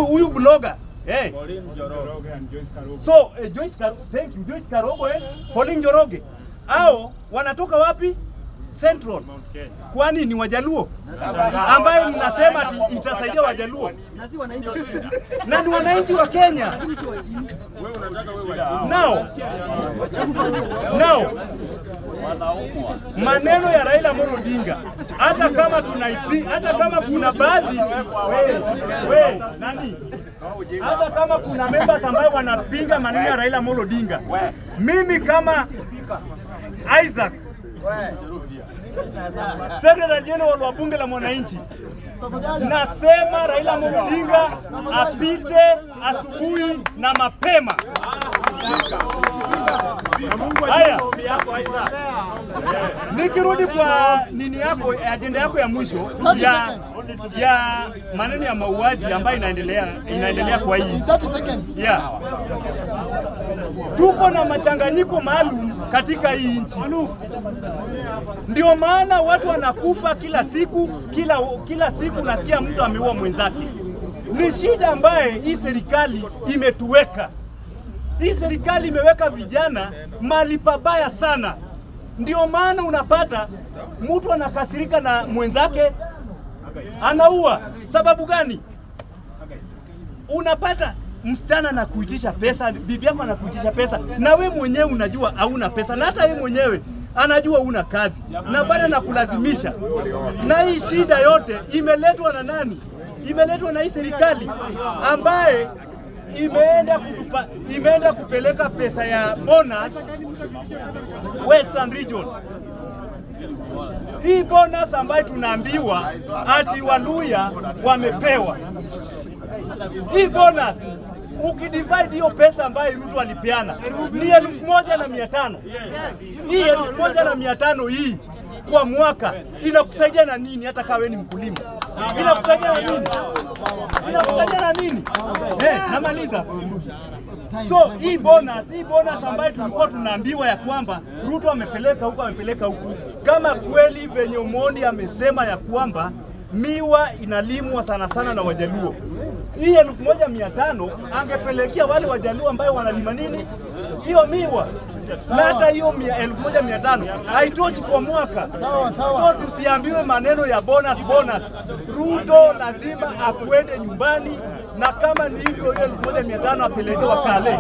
huyu blogger so Joyce Karogo, thank you Joyce Karogo Pauline Njoroge, hao wanatoka wapi? Central. Kwani ni Wajaluo ambaye mnasema itasaidia Wajaluo na ni wananchi wa Kenya. Now maneno ya Raila Amolo Odinga, hata kama kuna baadhi hata kama kuna members ambao wanapinga maneno ya Raila Amolo Odinga, mimi kama Isaac Secretary General wa bunge la mwananchi, nasema Raila Amolo Odinga apite asubuhi na mapema. Haya, nikirudi kwa nini yako, agenda yako ya mwisho ya maneno ya mauaji ambayo inaendelea kwa hii. Yeah. Tuko na machanganyiko maalum katika hii nchi. Ndio maana watu wanakufa kila siku nasikia mtu ameua mwenzake. Ni shida ambaye hii serikali imetuweka. Hii serikali imeweka vijana mahali pabaya sana. Ndio maana unapata mtu anakasirika na mwenzake anaua. Sababu gani? Unapata msichana na kuitisha pesa, bibi yako anakuitisha pesa, na we mwenyewe unajua hauna pesa, na hata yeye mwenyewe anajua una kazi, na bado nakulazimisha. Na hii shida yote imeletwa na nani? Imeletwa na hii serikali ambaye imeenda kupeleka pesa ya bonus Western Region. Hii bonus ambayo tunaambiwa ati Waluya wamepewa. Hii bonus ukidivide hiyo pesa ambayo Ruto alipeana ni 1,500. Hii 1,500 hii kwa mwaka inakusaidia na nini? Hata kama wewe ni mkulima, inakusaidia na nini? Namaliza. So hii bonus ambayo tulikuwa tunaambiwa ya kwamba Ruto amepeleka huku, kama kweli venye Omondi amesema ya kwamba miwa inalimwa sana sana na Wajaluo, hii 1,500 angepelekea wale Wajaluo ambao wanalima nini hiyo miwa, na hata hiyo 1,500 haitoshi kwa mwaka. So tusiambiwe maneno ya bonus. Ruto lazima akwende nyumbani, na kama ni hivyo hiyo 1,500 apeleke Wakale.